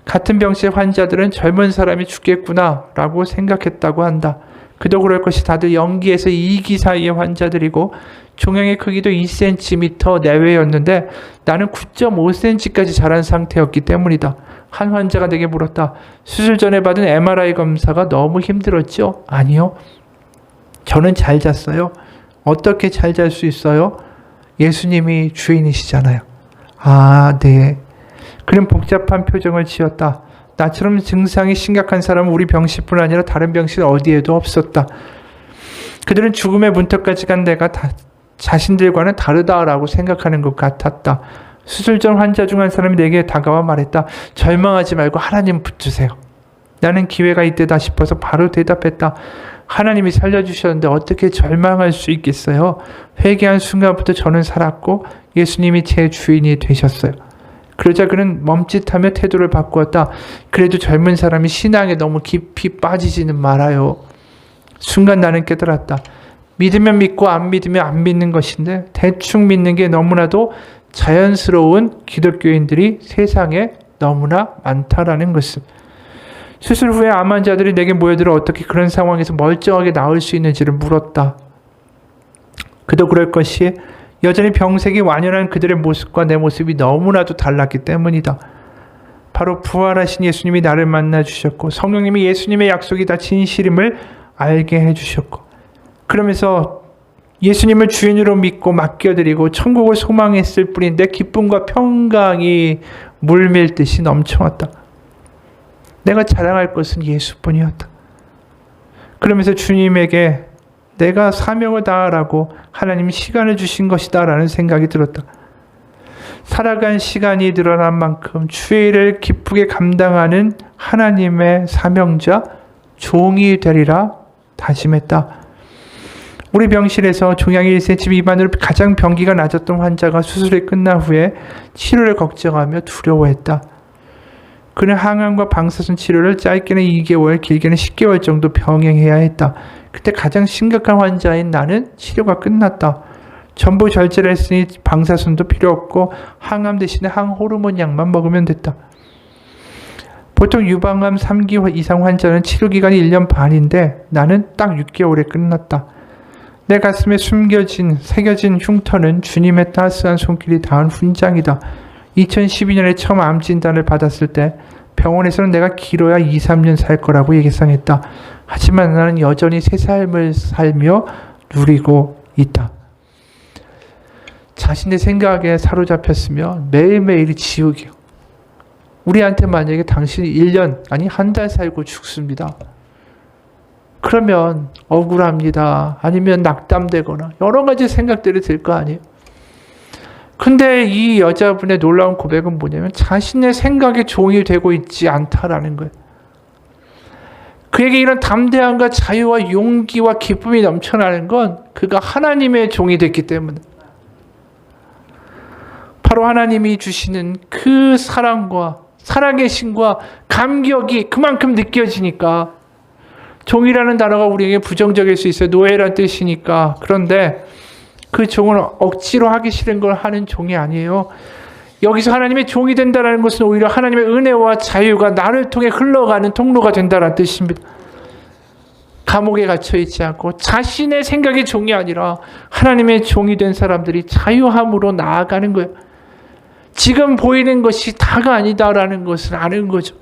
같은 병실 환자들은 젊은 사람이 죽겠구나 라고 생각했다고 한다. 그도 그럴 것이 다들 0기에서 2기 사이의 환자들이고 종양의 크기도 2cm 내외였는데 나는 9.5cm까지 자란 상태였기 때문이다. 한 환자가 내게 물었다. 수술 전에 받은 MRI 검사가 너무 힘들었죠? 아니요. 저는 잘 잤어요. 어떻게 잘 잘 수 있어요? 예수님이 주인이시잖아요. 아, 네. 그는 복잡한 표정을 지었다. 나처럼 증상이 심각한 사람은 우리 병실뿐 아니라 다른 병실 어디에도 없었다. 그들은 죽음의 문턱까지 간 내가 자신들과는 다르다라고 생각하는 것 같았다. 수술 전 환자 중 한 사람이 내게 다가와 말했다. 절망하지 말고 하나님 붙드세요. 나는 기회가 이때다 싶어서 바로 대답했다. 하나님이 살려주셨는데 어떻게 절망할 수 있겠어요? 회개한 순간부터 저는 살았고 예수님이 제 주인이 되셨어요. 그러자 그는 멈칫하며 태도를 바꾸었다. 그래도 젊은 사람이 신앙에 너무 깊이 빠지지는 말아요. 순간 나는 깨달았다. 믿으면 믿고 안 믿으면 안 믿는 것인데 대충 믿는 게 너무나도 자연스러운 기독교인들이 세상에 너무나 많다라는 것을. 수술 후에 암 환자들이 내게 모여들어 어떻게 그런 상황에서 멀쩡하게 나을 수 있는지를 물었다. 그도 그럴 것이 여전히 병색이 완연한 그들의 모습과 내 모습이 너무나도 달랐기 때문이다. 바로 부활하신 예수님이 나를 만나 주셨고 성령님이 예수님의 약속이 다 진실임을 알게 해주셨고 그러면서 예수님을 주인으로 믿고 맡겨드리고 천국을 소망했을 뿐인데 기쁨과 평강이 물밀듯이 넘쳐왔다. 내가 자랑할 것은 예수뿐이었다. 그러면서 주님에게 내가 사명을 다하라고 하나님이 시간을 주신 것이다 라는 생각이 들었다. 살아간 시간이 늘어난 만큼 주의 일을 기쁘게 감당하는 하나님의 사명자 종이 되리라 다짐했다. 우리 병실에서 종양이 1cm 미만으로 가장 병기가 낮았던 환자가 수술이 끝난 후에 치료를 걱정하며 두려워했다. 그는 항암과 방사선 치료를 짧게는 2개월, 길게는 10개월 정도 병행해야 했다. 그때 가장 심각한 환자인 나는 치료가 끝났다. 전부 절제를 했으니 방사선도 필요 없고 항암 대신에 항호르몬 약만 먹으면 됐다. 보통 유방암 3기 이상 환자는 치료기간이 1년 반인데 나는 딱 6개월에 끝났다. 내 가슴에 새겨진 흉터는 주님의 따스한 손길이 닿은 훈장이다. 2012년에 처음 암 진단을 받았을 때 병원에서는 내가 길어야 2, 3년 살 거라고 예상했다. 하지만 나는 여전히 새 삶을 살며 누리고 있다. 자신의 생각에 사로잡혔으면 매일매일이 지옥이요. 우리한테 만약에 당신이 1년 아니 한 달 살고 죽습니다. 그러면 억울합니다. 아니면 낙담되거나 여러 가지 생각들이 들 거 아니에요. 근데 이 여자분의 놀라운 고백은 뭐냐면 자신의 생각에 종이 되고 있지 않다라는 거예요. 그에게 이런 담대함과 자유와 용기와 기쁨이 넘쳐나는 건 그가 하나님의 종이 됐기 때문에 바로 하나님이 주시는 그 사랑과 살아계심과 감격이 그만큼 느껴지니까 종이라는 단어가 우리에게 부정적일 수 있어요. 노예란 뜻이니까. 그런데 그 종은 억지로 하기 싫은 걸 하는 종이 아니에요. 여기서 하나님의 종이 된다는 것은 오히려 하나님의 은혜와 자유가 나를 통해 흘러가는 통로가 된다는 뜻입니다. 감옥에 갇혀 있지 않고 자신의 생각의 종이 아니라 하나님의 종이 된 사람들이 자유함으로 나아가는 거예요. 지금 보이는 것이 다가 아니다라는 것을 아는 거죠.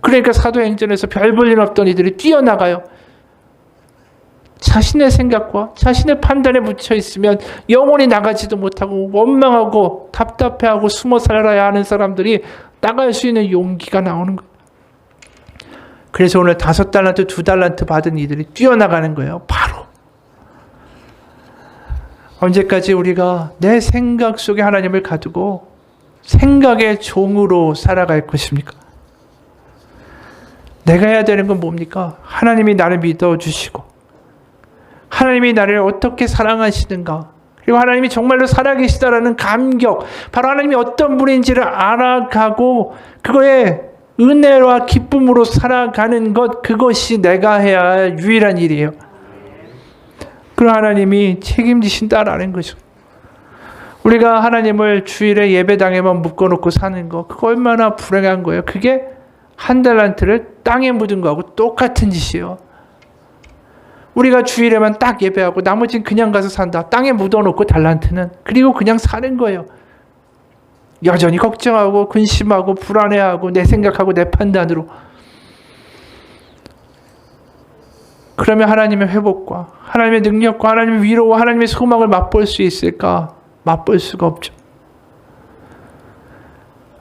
그러니까 사도행전에서 별 볼 일 없던 이들이 뛰어나가요. 자신의 생각과 자신의 판단에 묻혀 있으면 영원히 나가지도 못하고 원망하고 답답해하고 숨어 살아야 하는 사람들이 나갈 수 있는 용기가 나오는 거예요. 그래서 오늘 5달란트, 2달란트 받은 이들이 뛰어나가는 거예요. 바로. 언제까지 우리가 내 생각 속에 하나님을 가두고 생각의 종으로 살아갈 것입니까? 내가 해야 되는 건 뭡니까? 하나님이 나를 믿어주시고 하나님이 나를 어떻게 사랑하시는가 그리고 하나님이 정말로 살아계시다라는 감격 바로 하나님이 어떤 분인지를 알아가고 그거에 은혜와 기쁨으로 살아가는 것 그것이 내가 해야 할 유일한 일이에요. 그럼 하나님이 책임지신다라는 거죠. 우리가 하나님을 주일에 예배당에만 묶어놓고 사는 거 그거 얼마나 불행한 거예요. 그게 1달란트를 땅에 묻은 거하고 똑같은 짓이에요. 우리가 주일에만 딱 예배하고 나머지는 그냥 가서 산다. 땅에 묻어놓고 달란트는 그리고 그냥 사는 거예요. 여전히 걱정하고 근심하고 불안해하고 내 생각하고 내 판단으로. 그러면 하나님의 회복과 하나님의 능력과 하나님의 위로와 하나님의 소망을 맛볼 수 있을까? 맛볼 수가 없죠.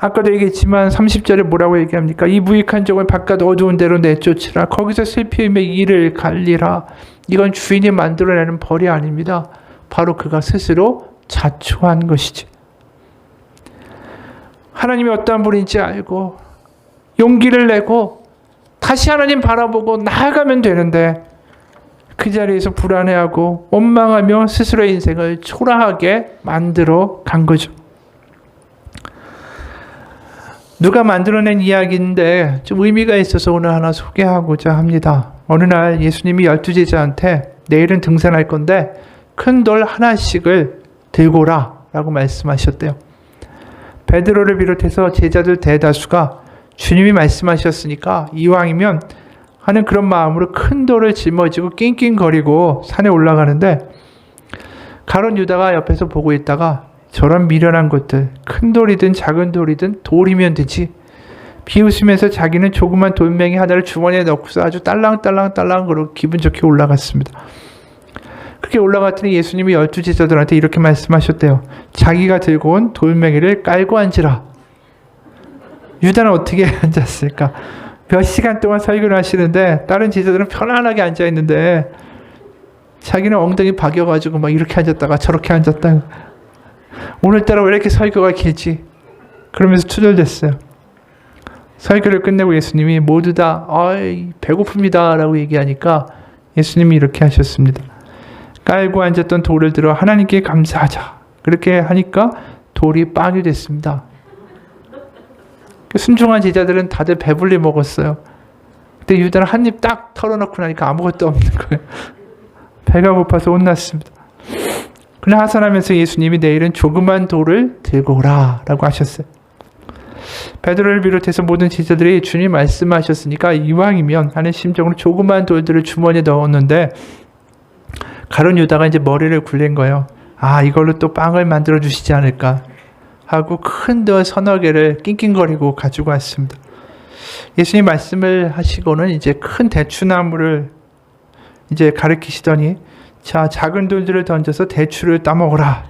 아까도 얘기했지만 30절에 뭐라고 얘기합니까? 이 무익한 종을 바깥 어두운 데로 내쫓으라. 거기서 슬피움의 이를 갈리라. 이건 주인이 만들어내는 벌이 아닙니다. 바로 그가 스스로 자초한 것이지. 하나님이 어떠한 분인지 알고 용기를 내고 다시 하나님 바라보고 나아가면 되는데 그 자리에서 불안해하고 원망하며 스스로의 인생을 초라하게 만들어 간 거죠. 누가 만들어낸 이야기인데 좀 의미가 있어서 오늘 하나 소개하고자 합니다. 어느 날 예수님이 12제자한테 내일은 등산할 건데 큰 돌 하나씩을 들고 오라 라고 말씀하셨대요. 베드로를 비롯해서 제자들 대다수가 주님이 말씀하셨으니까 이왕이면 하는 그런 마음으로 큰 돌을 짊어지고 낑낑거리고 산에 올라가는데, 가룟 유다가 옆에서 보고 있다가 저런 미련한 것들, 큰 돌이든 작은 돌이든 돌이면 되지, 비웃으면서 자기는 조그만 돌멩이 하나를 주머니에 넣고서 아주 딸랑딸랑 그러고 기분 좋게 올라갔습니다. 그렇게 올라갔더니 예수님이 12제자들한테 이렇게 말씀하셨대요. 자기가 들고 온 돌멩이를 깔고 앉으라. 유다는 어떻게 앉았을까? 몇 시간 동안 설교를 하시는데 다른 제자들은 편안하게 앉아있는데 자기는 엉덩이 박여가지고 막 이렇게 앉았다가 저렇게 앉았다. 오늘따라 왜 이렇게 설교가 길지? 그러면서 투덜댔어요. 설교를 끝내고 예수님이 모두 다 배고픕니다 라고 얘기하니까 예수님이 이렇게 하셨습니다. 깔고 앉았던 돌을 들어 하나님께 감사하자. 그렇게 하니까 돌이 빵이 됐습니다. 순종한 제자들은 다들 배불리 먹었어요. 근데 유다는 한 입 딱 털어놓고 나니까 아무것도 없는 거예요. 배가 고파서 혼났습니다. 그러나 하산하면서 예수님이 내일은 조그만 돌을 들고 오라 라고 하셨어요. 베드로를 비롯해서 모든 제자들이 주님 말씀하셨으니까 이왕이면 하는 심정으로 조그만 돌들을 주머니에 넣었는데, 가룟 유다가 이제 머리를 굴린 거예요. 이걸로 또 빵을 만들어 주시지 않을까 하고 큰 돌 서너 개를 낑낑거리고 가지고 왔습니다. 예수님 말씀을 하시고는 이제 큰 대추나무를 이제 가리키시더니, 자, 작은 돌들을 던져서 대추를 따먹어라.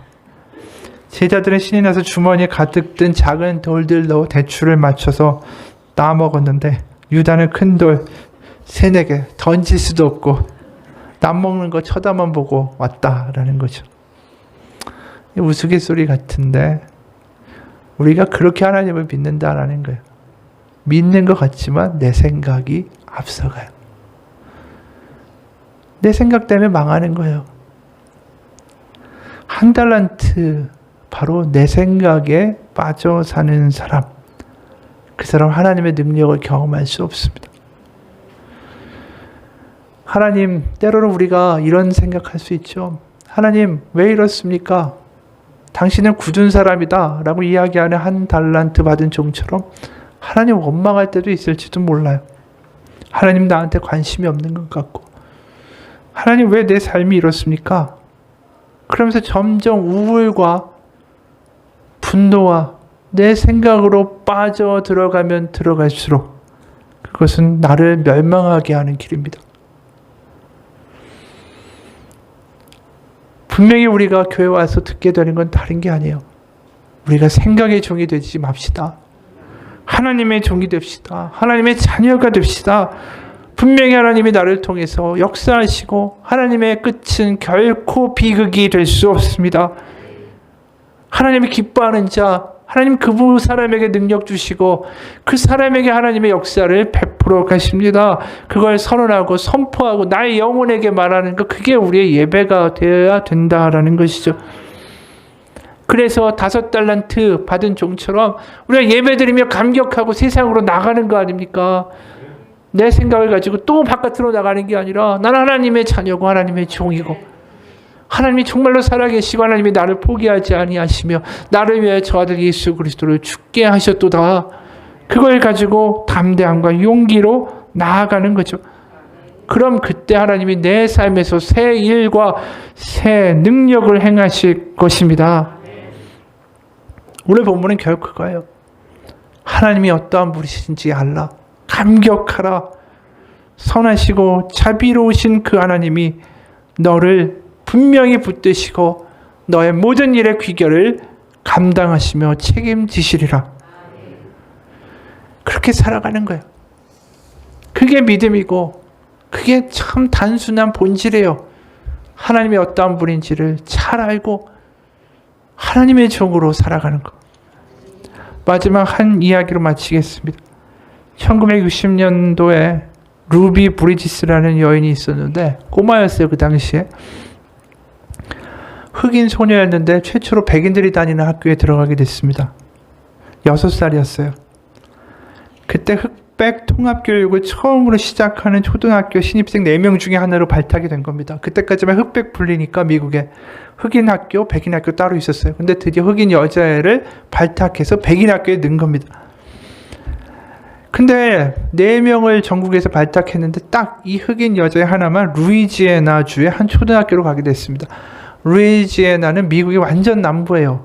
제자들은 신이 나서 주머니에 가득 든 작은 돌들로 대추를 맞춰서 따먹었는데, 유다는 큰 돌 3-4개 던질 수도 없고 남 먹는 거 쳐다만 보고 왔다라는 거죠. 우스갯소리 같은데 우리가 그렇게 하나님을 믿는다라는 거예요. 믿는 것 같지만 내 생각이 앞서가요. 내 생각 때문에 망하는 거예요. 1달란트, 바로 내 생각에 빠져 사는 사람, 그 사람 하나님의 능력을 경험할 수 없습니다. 하나님, 때로는 우리가 이런 생각할 수 있죠. 하나님, 왜 이렇습니까? 당신은 굳은 사람이다 라고 이야기하는 1달란트 받은 종처럼 하나님 원망할 때도 있을지도 몰라요. 하나님 나한테 관심이 없는 것 같고, 하나님 왜 내 삶이 이렇습니까? 그러면서 점점 우울과 분노와 내 생각으로 빠져 들어가면 들어갈수록 그것은 나를 멸망하게 하는 길입니다. 분명히 우리가 교회 와서 듣게 되는 건 다른 게 아니에요. 우리가 생각의 종이 되지 맙시다. 하나님의 종이 됩시다. 하나님의 자녀가 됩시다. 분명히 하나님이 나를 통해서 역사하시고 하나님의 끝은 결코 비극이 될 수 없습니다. 하나님이 기뻐하는 자, 하나님 그 사람에게 능력 주시고 그 사람에게 하나님의 역사를 베풀어 가십니다. 그걸 선언하고 선포하고 나의 영혼에게 말하는 것, 그게 우리의 예배가 되어야 된다라는 것이죠. 그래서 5달란트 받은 종처럼 우리가 예배드리며 감격하고 세상으로 나가는 거 아닙니까? 내 생각을 가지고 또 바깥으로 나가는 게 아니라 나는 하나님의 자녀고 하나님의 종이고 하나님이 정말로 살아계시고 하나님이 나를 포기하지 아니하시며 나를 위해 저 아들 예수 그리스도를 죽게 하셨도다. 그걸 가지고 담대함과 용기로 나아가는 거죠. 그럼 그때 하나님이 내 삶에서 새 일과 새 능력을 행하실 것입니다. 오늘 본문은 결국 그거예요. 하나님이 어떠한 분이신지 알라. 감격하라. 선하시고 자비로우신 그 하나님이 너를 분명히 붙드시고 너의 모든 일의 귀결을 감당하시며 책임지시리라. 그렇게 살아가는 거예요. 그게 믿음이고 그게 참 단순한 본질이에요. 하나님이 어떠한 분인지를 잘 알고 하나님의 종으로 살아가는 것. 마지막 한 이야기로 마치겠습니다. 1960년도에 루비 브리지스라는 여인이 있었는데 꼬마였어요. 그 당시에. 흑인 소녀였는데 최초로 백인들이 다니는 학교에 들어가게 됐습니다. 6살이었어요. 그때 흑백 통합교육을 처음으로 시작하는 초등학교 신입생 4명 중에 하나로 발탁이 된 겁니다. 그때까지만 흑백 분리니까 미국에 흑인 학교, 백인 학교 따로 있었어요. 근데 드디어 흑인 여자애를 발탁해서 백인 학교에 넣은 겁니다. 근데 4명을 전국에서 발탁했는데 딱 이 흑인 여자애 하나만 루이지애나 주의 한 초등학교로 가게 됐습니다. 루이지애나는 미국의 완전 남부예요.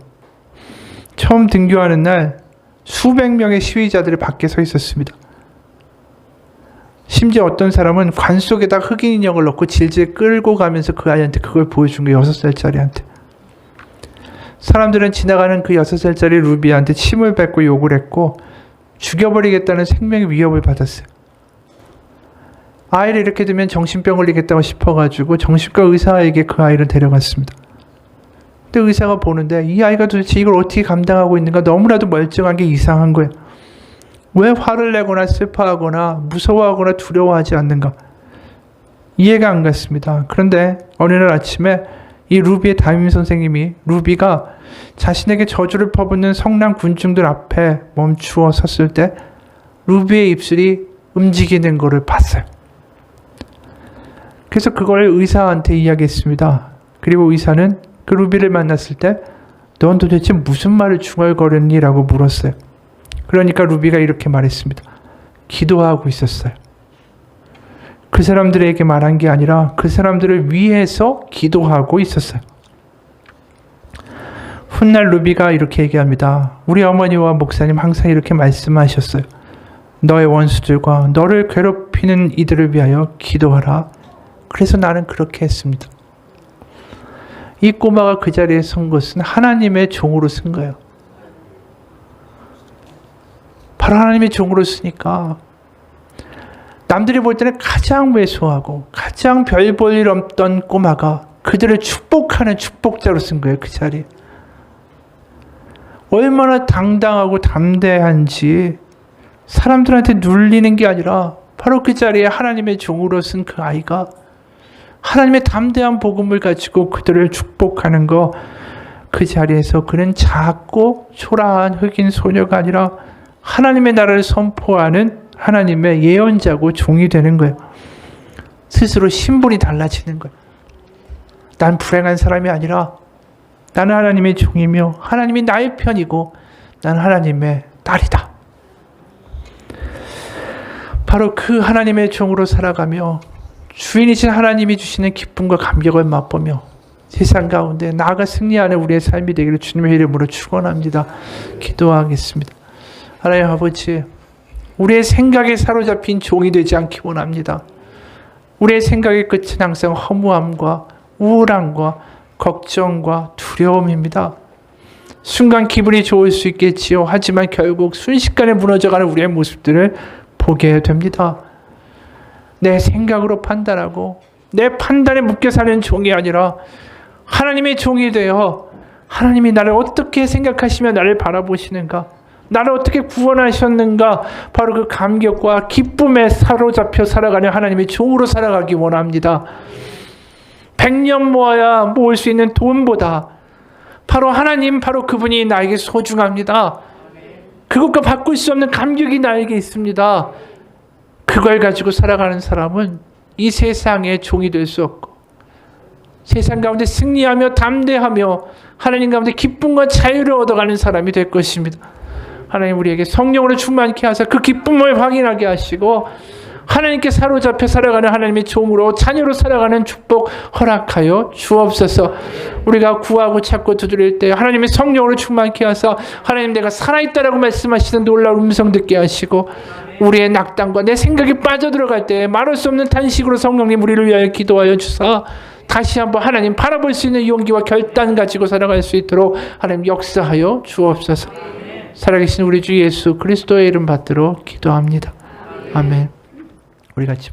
처음 등교하는 날 수백 명의 시위자들이 밖에 서 있었습니다. 심지어 어떤 사람은 관 속에다 흑인 인형을 넣고 질질 끌고 가면서 그 아이한테 그걸 보여준 거예요. 6살짜리한테. 사람들은 지나가는 그 6살짜리 루비한테 침을 뱉고 욕을 했고 죽여버리겠다는 생명의 위협을 받았어요. 아이를 이렇게 두면 정신병 걸리겠다고 싶어가지고 정신과 의사에게 그 아이를 데려갔습니다. 근데 의사가 보는데 이 아이가 도대체 이걸 어떻게 감당하고 있는가, 너무나도 멀쩡한 게 이상한 거예요. 왜 화를 내거나 슬퍼하거나 무서워하거나 두려워하지 않는가? 이해가 안 갔습니다. 그런데 어느 날 아침에 이 루비의 담임 선생님이 루비가 자신에게 저주를 퍼붓는 성난 군중들 앞에 멈추어 섰을 때 루비의 입술이 움직이는 것을 봤어요. 그래서 그걸 의사한테 이야기했습니다. 그리고 의사는 그 루비를 만났을 때 넌 도대체 무슨 말을 중얼거렸니? 라고 물었어요. 그러니까 루비가 이렇게 말했습니다. 기도하고 있었어요. 그 사람들에게 말한 게 아니라 그 사람들을 위해서 기도하고 있었어요. 훗날 루비가 이렇게 얘기합니다. 우리 어머니와 목사님 항상 이렇게 말씀하셨어요. 너의 원수들과 너를 괴롭히는 이들을 위하여 기도하라. 그래서 나는 그렇게 했습니다. 이 꼬마가 그 자리에 선 것은 하나님의 종으로 쓴 거예요. 바로 하나님의 종으로 쓰니까 남들이 볼 때는 가장 왜소하고 가장 별 볼 일 없던 꼬마가 그들을 축복하는 축복자로 쓴 거예요. 그 자리에. 얼마나 당당하고 담대한지 사람들한테 눌리는 게 아니라 바로 그 자리에 하나님의 종으로 쓴 그 아이가 하나님의 담대한 복음을 가지고 그들을 축복하는 거, 그 자리에서 그는 작고 초라한 흑인 소녀가 아니라 하나님의 나라를 선포하는 하나님의 예언자고 종이 되는 거예요. 스스로 신분이 달라지는 거예요. 난 불행한 사람이 아니라 나는 하나님의 종이며 하나님이 나의 편이고 나는 하나님의 딸이다. 바로 그 하나님의 종으로 살아가며 주인이신 하나님이 주시는 기쁨과 감격을 맛보며 세상 가운데 나아가 승리하는 우리의 삶이 되기를 주님의 이름으로 축원합니다. 기도하겠습니다. 하나님 아버지, 우리의 생각에 사로잡힌 종이 되지 않기 원합니다. 우리의 생각의 끝은 항상 허무함과 우울함과 걱정과 두려움입니다. 순간 기분이 좋을 수 있겠지요. 하지만 결국 순식간에 무너져가는 우리의 모습들을 보게 됩니다. 내 생각으로 판단하고 내 판단에 묶여 사는 종이 아니라 하나님의 종이 되어 하나님이 나를 어떻게 생각하시며 나를 바라보시는가, 나를 어떻게 구원하셨는가, 바로 그 감격과 기쁨에 사로잡혀 살아가는 하나님의 종으로 살아가기 원합니다. 100년 모아야 모을 수 있는 돈보다 바로 하나님, 바로 그분이 나에게 소중합니다. 그것과 바꿀 수 없는 감격이 나에게 있습니다. 그걸 가지고 살아가는 사람은 이 세상의 종이 될 수 없고 세상 가운데 승리하며 담대하며 하나님 가운데 기쁨과 자유를 얻어가는 사람이 될 것입니다. 하나님 우리에게 성령으로 충만케 하사 그 기쁨을 확인하게 하시고 하나님께 사로잡혀 살아가는 하나님의 종으로 자녀로 살아가는 축복 허락하여 주옵소서. 우리가 구하고 찾고 두드릴 때 하나님의 성령으로 충만케 하사 하나님 내가 살아있다라고 말씀하시는 놀라운 음성 듣게 하시고 우리의 낙담과 내 생각이 빠져들어갈 때 말할 수 없는 탄식으로 성령님 우리를 위하여 기도하여 주사 다시 한번 하나님 바라볼 수 있는 용기와 결단 가지고 살아갈 수 있도록 하나님 역사하여 주옵소서. 살아계신 우리 주 예수 그리스도의 이름 받들어 기도합니다. 아멘. 우리 같이